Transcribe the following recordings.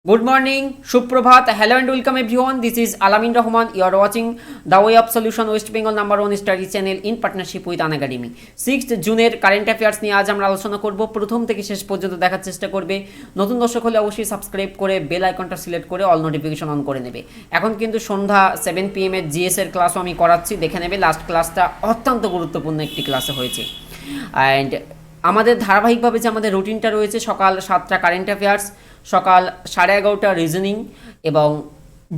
Good morning, Suprabhat. Hello and welcome everyone. This is Alamin Rahman. You are watching the Way of Solution West Bengal #1 study channel in partnership with Unacademy. 6th জুনের current affairs নিয়ে আজ আমরা আলোচনা করব। প্রথম থেকে শেষ পর্যন্ত দেখার চেষ্টা করবে। নতুন দর্শক হলে অবশ্যই সাবস্ক্রাইব করে বেল আইকনটা সিলেক্ট করে অল নোটিফিকেশন অন করে নেবে। এখন কিন্তু সন্ধ্যা 7 PM এর জিএস এর ক্লাসও আমি করাচ্ছি, দেখে নেবে। লাস্ট ক্লাসটা অত্যন্ত গুরুত্বপূর্ণ একটি ক্লাসে হয়েছে। অ্যান্ড আমাদের ধারাবাহিকভাবে যে আমাদের রুটিনটা রয়েছে, সকাল 7টা কারেন্ট অ্যাফেয়ার্স, সকাল 11:30 রিজনিং এবং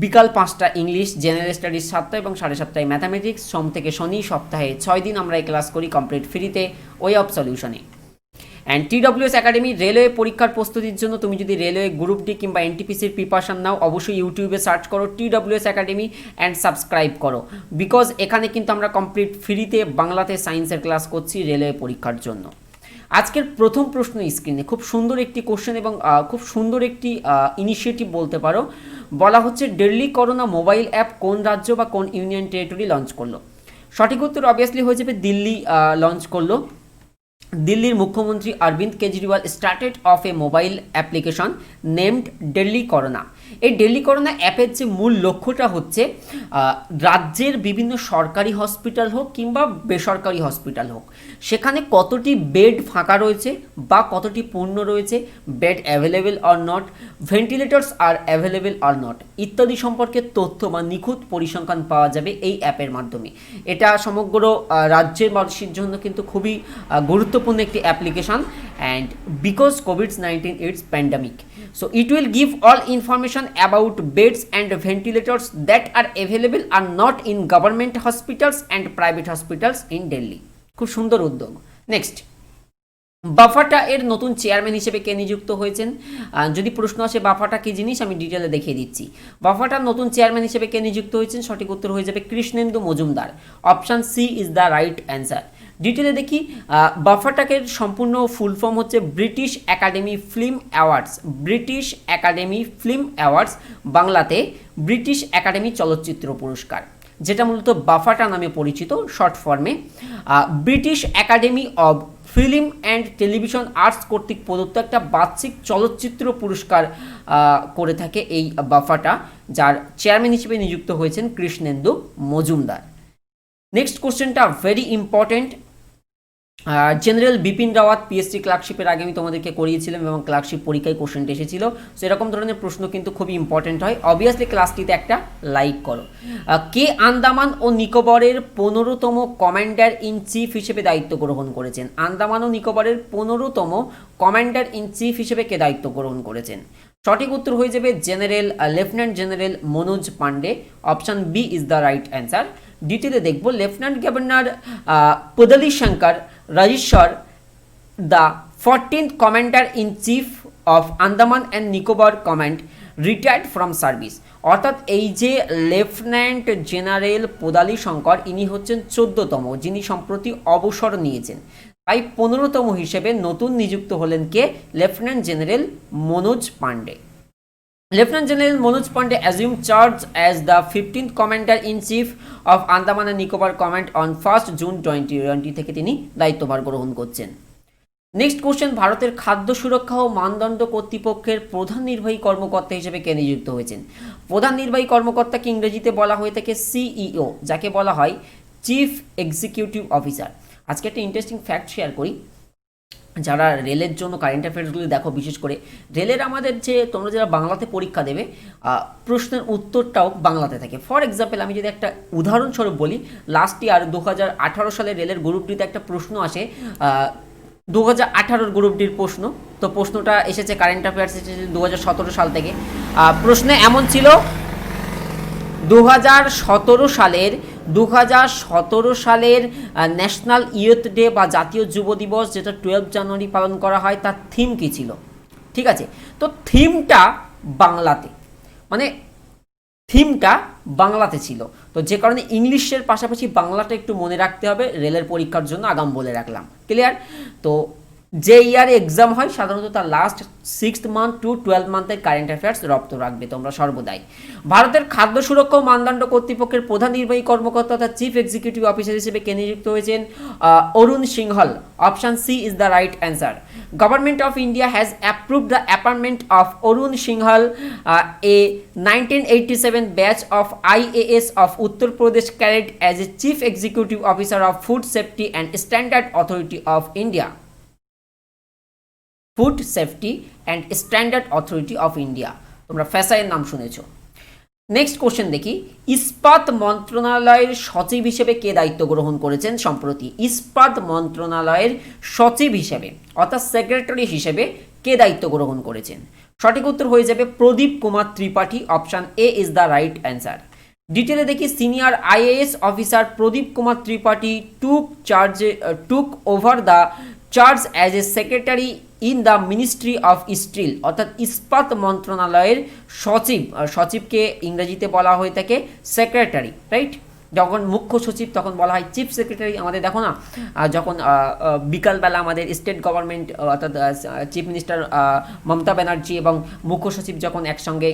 বিকাল 5টা ইংলিশ, জেনারেল স্টাডিজ 7টা এবং 7:30টায় ম্যাথামেটিক্স। সোম থেকে শনি সপ্তাহে 6 দিন আমরা এই ক্লাস করি কমপ্লিট ফ্রিতে ওয়ে অফ সলিউশনে। অ্যান্ড TWS একাডেমি রেলওয়ে পরীক্ষার প্রস্তুতির জন্য তুমি যদি রেলওয়ে গ্রুপ ডি কিংবা এনটিপিসির প্রিপারেশন নাও, অবশ্যই ইউটিউবে সার্চ করো TWS একাডেমি অ্যান্ড সাবস্ক্রাইব করো, বিকজ এখানে কিন্তু আমরা কমপ্লিট ফ্রিতে বাংলাতে সায়েন্সের ক্লাস করছি রেলওয়ে পরীক্ষার জন্য। আজকের প্রথম প্রশ্ন স্ক্রিনে খুব সুন্দর একটি কোশ্চেন এবং খুব সুন্দর একটি ইনিশিয়েটিভ বলতে পারো। বলা হচ্ছে দিল্লি করোনা মোবাইল অ্যাপ কোন রাজ্য বা কোন ইউনিয়ন টেরিটরি লঞ্চ করলো? সঠিক উত্তর অবভিয়াসলি হয়ে যাবে দিল্লি লঞ্চ করলো। দিল্লির মুখ্যমন্ত্রী Arvind Kejriwal started off a mobile application named Delhi corona. এই দিল্লি করোনা অ্যাপের যে মূল লক্ষ্যটা হচ্ছে রাজ্যের বিভিন্ন সরকারি হসপিটাল হোক কিংবা বেসরকারি হসপিটাল হোক, সেখানে কতটি বেড ফাঁকা রয়েছে বা কতটি পূর্ণ রয়েছে, bed available or not, ventilators আর অ্যাভেলেবেল অর নট ইত্যাদি সম্পর্কে তথ্য বা নিখুঁত পরিসংখ্যান পাওয়া যাবে এই অ্যাপের মাধ্যমে। এটা সমগ্র রাজ্যের মানুষের জন্য কিন্তু খুবই গুরুত্বপূর্ণ একটি application. And because COVID-19 it's pandemic, so it will give all information about beds and ventilators that are available or not in government hospitals and private hospitals in Delhi. খুব সুন্দর উদ্যোগ। নেক্সট, বাফাটা এর নতুন চেয়ারম্যান হিসেবে কে নিযুক্ত হয়েছেন? যদি প্রশ্ন আসে বাফাটা কি জিনিস, আমি ডিটেলে দেখিয়ে দিচ্ছি। বাফাটার নতুন চেয়ারম্যান হিসেবে কে নিযুক্ত হয়েছেন? সঠিক উত্তর হয়ে যাবে Krishnendu Majumdar. Option C is the right answer. ডিটেলে দেখি, বাফাটাকের সম্পূর্ণ ফুল ফর্ম হচ্ছে British academy film awards. British academy film awards, বাংলাতে ব্রিটিশ একাডেমি চলচ্চিত্র পুরস্কার, যেটা মূলত বাফাটা নামে পরিচিত শর্ট ফর্মে। British academy of film and television arts কর্তৃক প্রদত্ত একটা বার্ষিক চলচ্চিত্র পুরস্কার করে থাকে এই বাফাটা, যার চেয়ারম্যান হিসেবে নিযুক্ত হয়েছেন কৃষ্ণেন্দু মজুমদার। নেক্সট কোশ্চেনটা very important. General Bipin Rawat PSC ক্লার্কশিপের আগে আমি তোমাদেরকে করিয়েছিলাম এবং ক্লার্কশিপ পরীক্ষায় কোশ্চেনটা এসেছিল। সো এরকম ধরনের প্রশ্ন কিন্তু খুবই ইম্পর্টেন্ট হয়। অবভিয়াসলি ক্লাসটিতে একটা লাইক করো। কে আন্দামান ও নিকোবরের 15তম কমান্ডার ইন চিফ হিসেবে দায়িত্ব গ্রহণ করেছেন? আন্দামান ও নিকোবরের 15তম কমান্ডার ইন চিফ হিসেবে কে দায়িত্ব গ্রহণ করেছেন? সঠিক উত্তর হয়ে যাবে lieutenant general Manoj Pande. Option B is the right answer. ডিটেলে দেখব, lieutenant governor Pudli Shankar Rajeshwar, the 14th commander in chief of Andaman and Nicobar command, retired from service. অর্থাৎ এই যে লেফটেন্যান্ট জেনারেল পুদালি শঙ্কর, ইনি হচ্ছেন 14তম, যিনি সম্প্রতি অবসর নিয়েছেন। তাই 15তম হিসেবে নতুন নিযুক্ত হলেন কে? Lieutenant general Manoj Pande. Lieutenant General Manoj Pandey assumed charge as the 15th Commander-in-Chief of Andaman and Nicobar Command on 1st June 2020 থেকে তিনি দায়িত্বভার গ্রহণ করছেন। নেক্সট কোশ্চেন, ভারতের খাদ্য সুরক্ষা ও মানদণ্ড কর্তৃপক্ষের প্রধান নির্বাহী কর্মকর্তা হিসেবে কে নিযুক্ত হয়েছেন? প্রধান নির্বাহী কর্মকর্তাকে ইংরেজিতে বলা হয়ে থাকে সিইও, যাকে বলা হয় চিফ এক্সিকিউটিভ অফিসার। আজকে একটা ইন্টারেস্টিং ফ্যাক্ট শেয়ার করি। যারা রেলের জন্য কারেন্ট অ্যাফেয়ার্সগুলি দেখো, বিশেষ করে রেলের আমাদের যে তোমরা যারা বাংলাতে পরীক্ষা দেবে, প্রশ্নের উত্তরটাও বাংলাতে থাকে। ফর এক্সাম্পল, আমি যদি একটা উদাহরণস্বরূপ বলি, লাস্ট ইয়ার 2018 সালে রেলের গ্রুপ ডিতে একটা প্রশ্ন আসে, 2018 গ্রুপ ডির প্রশ্ন। তো প্রশ্নটা এসেছে, কারেন্ট অ্যাফেয়ার্স এসেছে 2017 সাল থেকে। প্রশ্নে এমন ছিল, 2017 সালের ন্যাশনাল ইয়ুথ ডে বা জাতীয় যুব দিবস, যেটা 12 জানুয়ারি পালন করা হয়, তার থিম কী ছিল? ঠিক আছে, তো থিমটা বাংলাতে ছিল। তো যে কারণে ইংলিশের পাশাপাশি বাংলাটা একটু মনে রাখতে হবে রেলের পরীক্ষার জন্য, আগাম বলে রাখলাম। ক্লিয়ার? তো যে ইয়ারে এক্সাম হয় সাধারণত তার লাস্ট 6th মান্থ টু 12 মান্থের কারেন্ট অ্যাফেয়ার্স রপ্ত রাখবে তোমরা সর্বদাই। ভারতের খাদ্য সুরক্ষা ও মানদণ্ড কর্তৃপক্ষের প্রধান নির্বাহী কর্মকর্তা তথা চিফ এক্সিকিউটিভ অফিসার হিসেবে কে নিযুক্ত হয়েছেন? Arun Singhal. Option C is the right answer. Government of India has approved the appointment of Arun Singhal, a 1987 batch of IAS of Uttar Pradesh cadet as a chief executive officer of Food Safety and Standard Authority of India. Food safety and standard authority of India, তোমরা ফ্যাসাইয়ের নাম শুনেছো। Next question দেখি, ইস্পাত মন্ত্রণালয়ের সচিব হিসেবে কে দায়িত্ব গ্রহণ করেছেন সম্প্রতি? ইস্পাত মন্ত্রণালয়ের সচিব হিসেবে অর্থাৎ সেক্রেটারি হিসেবে কে দায়িত্ব গ্রহণ করেছেন? সঠিক উত্তর হয়ে যাবে Pradeep Kumar Tripathi. Option A is the right answer. ডিটেলে দেখি, senior IAS officer Pradeep Kumar Tripathi took over the charge as a secretary in the ministry of steel, অর্থাৎ ইস্পাত মন্ত্রণালয়ের সচিব। সচিবকে ইংরেজিতে বলা হয়ে থাকে সেক্রেটারি, রাইট? যখন মুখ্য সচিব তখন বলা হয় চিফ সেক্রেটারি। আমাদের দেখো না, যখন বিকালবেলা আমাদের স্টেট গভর্নমেন্ট অর্থাৎ চিফ মিনিস্টার মমতা ব্যানার্জি এবং মুখ্য সচিব যখন একসঙ্গে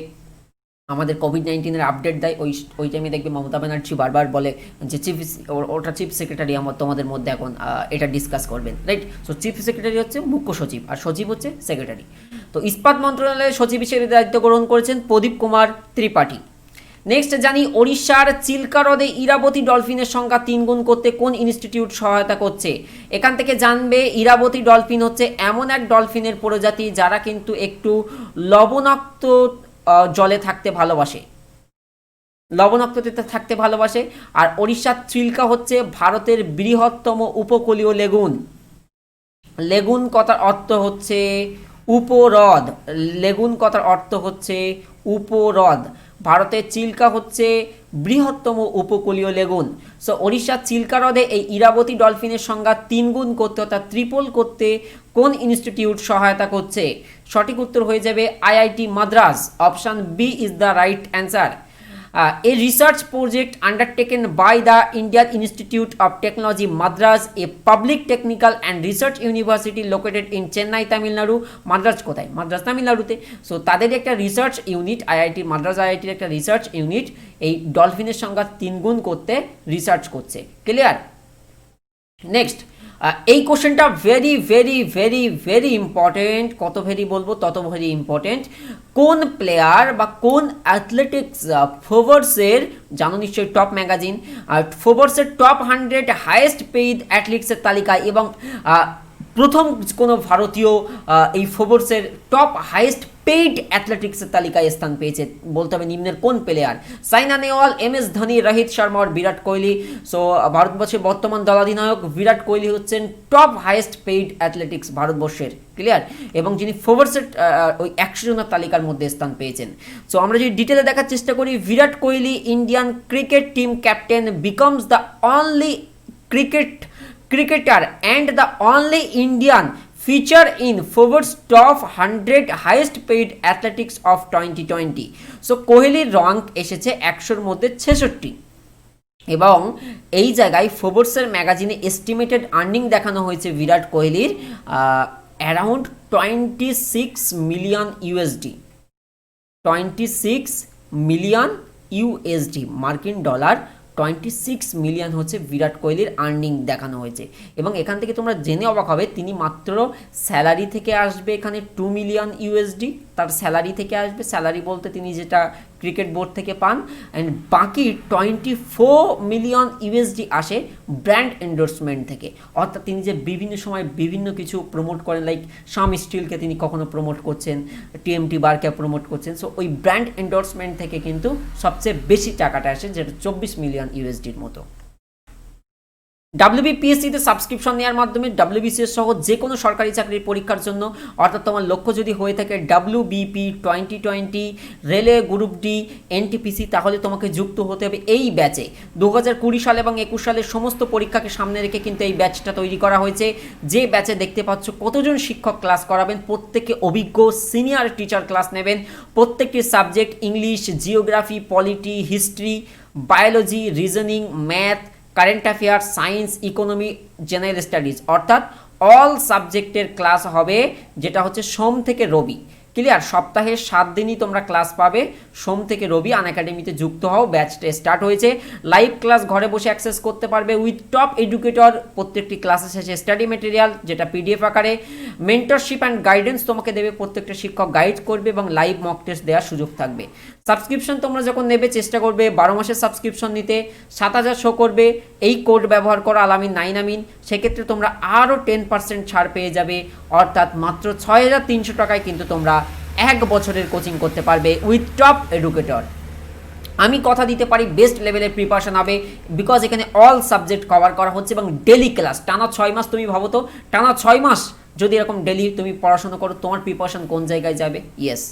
আমাদের কোভিড-19 আপডেট দেয়, ওই টাইমে দেখবে মমতা ব্যানার্জি বারবার বলে যে ওটা চিফ সেক্রেটারি তোমাদের মধ্যে এখন এটা ডিসকাস করবেন, রাইট? সো চিফ সেক্রেটারি হচ্ছে মুখ্য সচিব আর সচিব হচ্ছে সেক্রেটারি। তো ইস্পাত মন্ত্রণালয়ের সচিব হিসেবে দায়িত্ব গ্রহণ করেছেন প্রদীপ কুমার ত্রিপাঠী। নেক্সট জানি, ওড়িশার চিল্কা হ্রদে ইরাবতী ডলফিনের সংখ্যা 3 গুণ করতে কোন ইনস্টিটিউট সহায়তা করছে? এখান থেকে জানবে ইরাবতী ডলফিন হচ্ছে এমন এক ডলফিনের প্রজাতি যারা কিন্তু একটু লবণাক্ত জলে থাকতে ভালোবাসে, লবণাক্ততে থাকতে ভালোবাসে। আর ওড়িশার চিল্কা হচ্ছে ভারতের বৃহত্তম উপকূলীয় লেগুন। লেগুন কথার অর্থ হচ্ছে উপহ্রদ। লেগুন কথার অর্থ হচ্ছে উপহ্রদ। ভারতের চিল্কা হচ্ছে বৃহত্তম উপকূলীয় লেগুন। সো ওড়িশার চিল্কা হ্রদে এই ইরাবতী ডলফিনের সংখ্যা 3 গুণ করতে অর্থাৎ ট্রিপল করতে কোন ইনস্টিটিউট সহায়তা করছে? সঠিক উত্তর হয়ে যাবে IIT Madras. Option B is the right answer. A research project undertaken by the Indian Institute of Technology Madras, a public technical and research university located in Chennai, Tamil Nadu. Madras কোথায়? মাদ্রাজ তামিলনাড়ুতে। সো তাদের একটা রিসার্চ ইউনিট, আইআইটি মাদ্রাজ আইআইটির একটা research unit এই ডলফিনের সংখ্যা 3 গুণ করতে research করছে। ক্লিয়ার? নেক্সট, এই কোশ্চেনটা very very very very important. কত ভেরি বলবো তত ভেরি ইম্পর্টেন্ট। কোন প্লেয়ার বা কোন অ্যাথলেটিক্স ফোর্বসের, জানো নিশ্চয়ই টপ ম্যাগাজিন, আর ফোর্বসের টপ 100 হাইয়েস্ট পেইড অ্যাথলিটসের তালিকায় এবং প্রথম কোনো ভারতীয় এই ফোর্বসের টপ হাইয়েস্ট পেইড অ্যাথলেটিক্সের তালিকায় স্থান পেয়েছে? বলতে হবে নিম্নের কোন প্লেয়ার? সাইনা নেহওয়াল, এম.এস ধোনি, রোহিত শর্মা আর বিরাট কোহলি। সো ভারতবর্ষের বর্তমান দলাধিনায়ক বিরাট কোহলি হচ্ছেন টপ হাইয়েস্ট পেইড অ্যাথলেটিক্স ভারতবর্ষের। ক্লিয়ার? এবং যিনি ফোর্বসের ওই 100 জনের তালিকার মধ্যে স্থান পেয়েছেন। সো আমরা যদি ডিটেলে দেখার চেষ্টা করি, Virat Kohli Indian cricket team captain becomes the only cricketer and the only Indian feature in Forbes top 100 highest paid athletics of 2020. So কোহলির র্যাঙ্ক এসেছে 100-র মধ্যে 66 এবং এই জায়গায় ফোর্বসের ম্যাগাজিনে এস্টিমেটেড আর্নিং দেখানো হয়েছে বিরাট কোহলির around 26 million USD. 26 million USD, মার্কিন ডলার 26 মিলিয়ন হচ্ছে বিরাট কোহলির আর্নিং দেখানো হয়েছে। এবং এখান থেকে তোমরা জেনে অবাক হবে তিনি মাত্র স্যালারি থেকে আসবে এখানে 2 মিলিয়ন ইউএসডি, তার স্যালারি থেকে আসবে। স্যালারি বলতে তিনি যেটা ক্রিকেট বোর্ড থেকে পান, অ্যান্ড বাকি 24 মিলিয়ন ইউএসডি আসে ব্র্যান্ড এন্ডোর্সমেন্ট থেকে। অর্থাৎ তিনি যে বিভিন্ন সময় বিভিন্ন কিছু প্রমোট করেন, লাইক শাম স্টিলকে তিনি কখনো প্রমোট করছেন, টিএমটি বারকে প্রমোট করছেন। সো ওই ব্র্যান্ড এন্ডোর্সমেন্ট থেকে কিন্তু সবচেয়ে বেশি টাকাটা আসে, যেটা 24 মিলিয়ন ইউএসডির মতো। WBPSCতে সাবস্ক্রিপশন নেওয়ার মাধ্যমে WBCS সহ যে কোনো সরকারি চাকরির পরীক্ষার জন্য, অর্থাৎ তোমার লক্ষ্য যদি হয়ে থাকে WBP 2020, railway group D, NTPC, তাহলে তোমাকে যুক্ত হতে হবে এই ব্যাচে। 2020 সাল এবং 21 সালের সমস্ত পরীক্ষাকে সামনে রেখে কিন্তু এই ব্যাচটা তৈরি করা হয়েছে। যে ব্যাচে দেখতে পাচ্ছ কতজন শিক্ষক ক্লাস করাবেন, প্রত্যেকে অভিজ্ঞ সিনিয়র টিচার ক্লাস নেবেন। প্রত্যেকটি subject English, geography, polity, history, biology, reasoning, math, current affairs, science, economy, general studies, অর্থাৎ অল সাবজেক্টের ক্লাস হবে, যেটা হচ্ছে সোম থেকে রবি। ক্লিয়ার? সপ্তাহে 7 দিনই তোমরা ক্লাস পাবে, সোম থেকে রবি। আনএকাডেমিতে যুক্ত হও, ব্যাচটা স্টার্ট হয়েছে। লাইভ ক্লাস ঘরে বসে অ্যাক্সেস করতে পারবে উইথ টপ এডুকেটর। প্রত্যেকটি ক্লাসের শেষে স্টাডি মেটেরিয়াল, যেটা পিডিএফ আকারে। মেন্টরশিপ অ্যান্ড গাইডেন্স তোমাকে দেবে, প্রত্যেকটা শিক্ষক গাইড করবে এবং লাইভ মক টেস্ট দেওয়ার সুযোগ থাকবে। সাবস্ক্রিপশন তোমরা যখন নেবে চেষ্টা করবে 12 মাসের সাবস্ক্রিপশন নিতে। 7000 শো করবে, এই কোড ব্যবহার করো আলামিন 9 আমিন, সেক্ষেত্রে তোমরা আরও 10% ছাড় পেয়ে যাবে। অর্থাৎ মাত্র 6300 টাকায় কিন্তু তোমরা 1 বছরের কোচিং করতে পারবে উইথ টপ এডুকেটর। আমি কথা দিতে পারি বেস্ট লেভেলের প্রিপারেশন হবে, বিকজ এখানে অল সাবজেক্ট কভার করা হচ্ছে এবং ডেলি ক্লাস। টানা 6 মাস, তুমি ভাবো তো, টানা 6 মাস যদি এরকম ডেলি তুমি পড়াশোনা করো, তোমার প্রিপারেশন কোন জায়গায় যাবে? ইয়েস।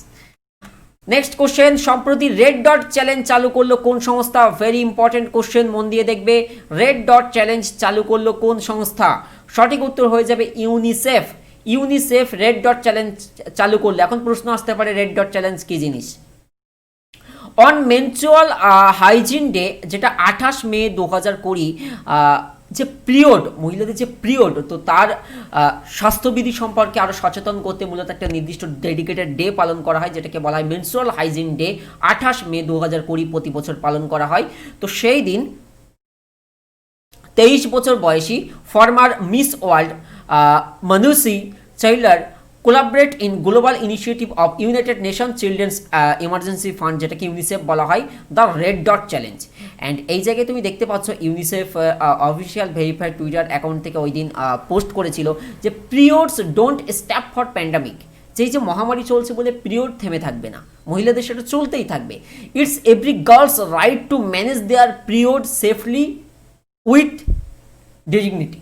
নেক্সট কোশ্চেন, সম্প্রতি রেড ডট চ্যালেঞ্জ চালু করলো কোন সংস্থা? ভেরি ইম্পর্টেন্ট কোশ্চেন, মন দিয়ে দেখবে। রেড ডট চ্যালেঞ্জ চালু করলো কোন সংস্থা? সঠিক উত্তর হয়ে যাবে UNICEF. UNICEF red dot challenge চালু করলো। এখন প্রশ্ন আসতে পারে রেড ডট চ্যালেঞ্জ কি জিনিস? অন মেনস্ট্রুয়াল হাইজিন ডে, যেটা 28 মে 2020, যে পিরিয়ড, মহিলাদের যে পিরিয়ড, তো তার স্বাস্থ্যবিধি সম্পর্কে আরও সচেতন করতে মূলত একটা নির্দিষ্ট ডেডিকেটেড ডে পালন করা হয়, যেটাকে বলা হয় মেনস্ট্রুয়াল হাইজিন ডে। 28 মে 2020 প্রতি বছর পালন করা হয়। তো সেই দিন 23 বছর বয়সী ফর্মার মিস ওয়ার্ল্ড মানুষী চাইলার collaborate in global initiative of United nation children's emergency fund, যেটাকে ইউনিসেফ বলা হয়, the red dot challenge. And এই জায়গায় তুমি দেখতে পাচ্ছ UNICEF official verified Twitter account থেকে ওই দিন পোস্ট করেছিল যে periods don't stop for pandemic. যেই যে মহামারী চলছে বলে পিরিয়ড থেমে থাকবে না, মহিলাদের সেটা চলতেই থাকবে। It's every girls right to manage their period safely with dignity.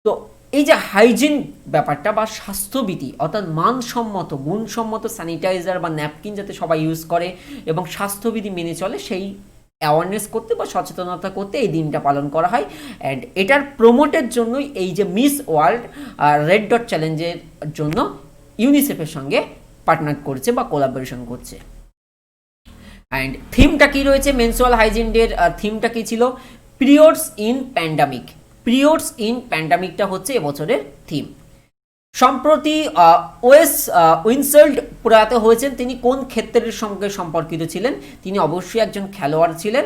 তো এই যে হাইজিন ব্যাপারটা বা স্বাস্থ্যবিধি, অর্থাৎ মানসম্মত গুণসম্মত স্যানিটাইজার বা ন্যাপকিন যাতে সবাই ইউজ করে এবং স্বাস্থ্যবিধি মেনে চলে, সেই অ্যাওয়ারনেস করতে বা সচেতনতা করতে এই দিনটা পালন করা হয়। অ্যান্ড এটার প্রমোটের জন্যই এই যে মিস ওয়ার্ল্ড রেড ডট চ্যালেঞ্জের জন্য ইউনিসেফের সঙ্গে পার্টনার করছে বা কোলাবোরেশন করছে। অ্যান্ড থিমটা কী রয়েছে মেনস্ট্রুয়াল হাইজিন ডের? থিমটা কী ছিল? Periods in pandemic. Periods in প্যান্ডামিকটা হচ্ছে এবছরের থিম। সম্প্রতি ওয়েস উইনসেল্ড প্রয়াত হয়েছেন। তিনি কোন ক্ষেত্রের সঙ্গে সম্পর্কিত ছিলেন? তিনি অবশ্যই একজন খেলোয়াড় ছিলেন।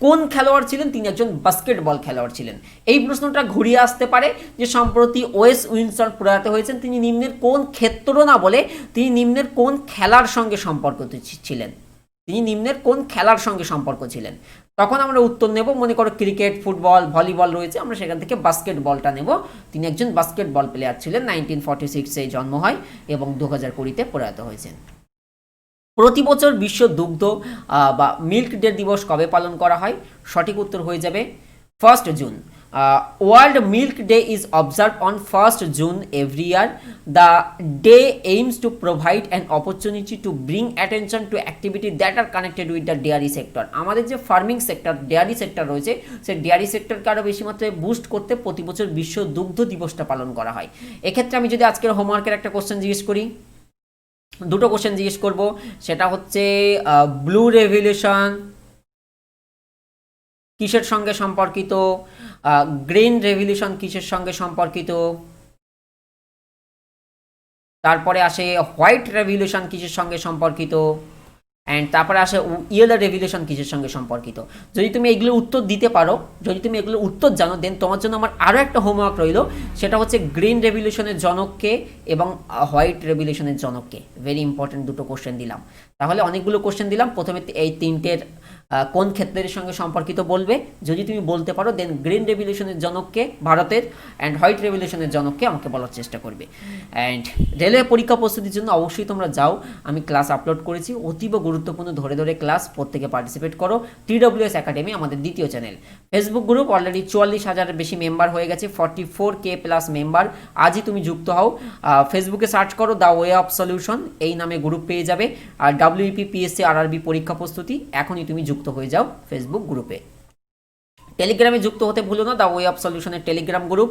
কোন খেলোয়াড় ছিলেন? তিনি একজন বাস্কেটবল খেলোয়াড় ছিলেন। এই প্রশ্নটা ঘুরিয়ে আসতে পারে যে সম্প্রতি ওয়েস উইনসেল্ড প্রয়াত হয়েছেন, তিনি নিম্নের কোন ক্ষেত্র না বলে তিনি নিম্নের কোন খেলার সঙ্গে সম্পর্কিত ছিলেন? তিনি নিম্নের কোন খেলার সঙ্গে সম্পর্ক ছিলেন? তখন আমরা উত্তর নেব, মনে করো ক্রিকেট, ফুটবল, ভলিবল রয়েছে, আমরা সেখান থেকে বাস্কেটবলটা নেব। তিনি একজন বাস্কেটবল প্লেয়ার ছিলেন। 1946-এ জন্ম হয় এবং 2020-তে প্রয়াত হয়েছেন। প্রতি বছর বিশ্ব দুগ্ধ বা মিল্ক ডে দিবস কবে পালন করা হয়? সঠিক উত্তর হয়ে যাবে 1 June. World Milk Day is observed on 1st June every year. The day aims to provide an opportunity to bring attention to activities that are connected with the dairy sector. আমাদের যে ফার্মিং সেক্টর, ডেয়ারি সেক্টর রয়েছে, সেই dairy সেক্টরকে আরও বেশি মাত্রায় boost করতে প্রতি বছর বিশ্ব দুগ্ধ দিবসটা পালন করা হয়। এক্ষেত্রে আমি যদি আজকের হোমওয়ার্কের একটা কোশ্চেন জিজ্ঞেস করি, দুটো কোশ্চেন জিজ্ঞেস করব, সেটা হচ্ছে ব্লু রেভলিউশন কিসের সঙ্গে সম্পর্কিত? গ্রিন রেভলিউশন কিসের সঙ্গে সম্পর্কিত? তারপরে আসে হোয়াইট রেভলিউশন কিসের সঙ্গে সম্পর্কিত? অ্যান্ড তারপরে আসে ইয়েলো রেভলিউশন কিসের সঙ্গে সম্পর্কিত? যদি তুমি এগুলোর উত্তর দিতে পারো, যদি তুমি এগুলোর উত্তর জানো, দেন তোমার জন্য আমার আরও একটা হোমওয়ার্ক রইল, সেটা হচ্ছে গ্রিন রেভলিউশনের জনককে এবং হোয়াইট রেভলিউশনের জনককে। ভেরি ইম্পর্টেন্ট দুটো কোশ্চেন দিলাম। তাহলে অনেকগুলো কোশ্চেন দিলাম, প্রথমে এই তিনটের কোন ক্ষেত্রের সঙ্গে সম্পর্কিত বলবে। যদি তুমি বলতে পারো, দেন গ্রিন রেভলিউশনের জনককে ভারতের, অ্যান্ড হোয়াইট রেভলিউশনের জনককে আমাকে বলার চেষ্টা করবে। অ্যান্ড রেলওয়ে পরীক্ষা প্রস্তুতির জন্য অবশ্যই তোমরা যাও, আমি ক্লাস আপলোড করেছি, অতীব গুরুত্বপূর্ণ ধরে ধরে ক্লাস, প্রত্যেকে পার্টিসিপেট করো। TWS একাডেমি আমাদের দ্বিতীয় চ্যানেল। ফেসবুক গ্রুপ অলরেডি 44,000-এর বেশি মেম্বার হয়ে গেছে, 44K প্লাস মেম্বার। আজই তুমি যুক্ত হও। ফেসবুকে সার্চ করো দ্য ওয়ে অফ সলিউশন, এই নামে গ্রুপ পেয়ে যাবে। আর WEP PSC RRB পরীক্ষা প্রস্তুতি, এখনই তুমি যুক্ত হয়ে যাও ফেসবুক গ্রুপে। টেলিগ্রামে যুক্ত হতে ভুলো না, দ্য ওয়ে অফ সলিউশনের টেলিগ্রাম গ্রুপ।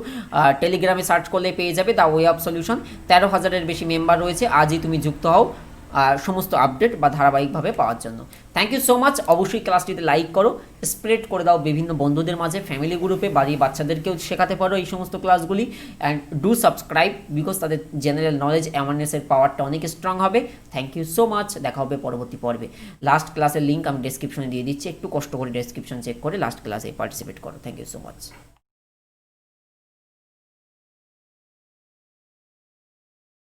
টেলিগ্রামে সার্চ করলে পেয়ে যাবে দ্য ওয়ে অফ সলিউশন। 13,000-এর বেশি মেম্বার রয়েছে, আজই তুমি যুক্ত হও। সমস্ত আপডেট বা ধারাবাহিকভাবে পাওয়ার জন্য। Thank you so much. অবশ্যই ক্লাসটিতে লাইক করো, স্প্রেড করে দাও বিভিন্ন বন্ধুদের মাঝে, ফ্যামিলি গ্রুপে, বাড়ির বাচ্চাদেরকেও শেখাতে পারো এই সমস্ত ক্লাসগুলি। অ্যান্ড ডু সাবস্ক্রাইব, বিকজ তাদের জেনারেল নলেজ অ্যাওয়ারনেসের পাওয়ারটা অনেক স্ট্রং হবে। Thank you so much. দেখা হবে পরবর্তী পর্বে। লাস্ট ক্লাসের লিঙ্ক আমি ডেসক্রিপশনে দিয়ে দিচ্ছি, একটু কষ্ট করে ডেসক্রিপশন চেক করে লাস্ট ক্লাসে পার্টিসিপেট করো। Thank you so much.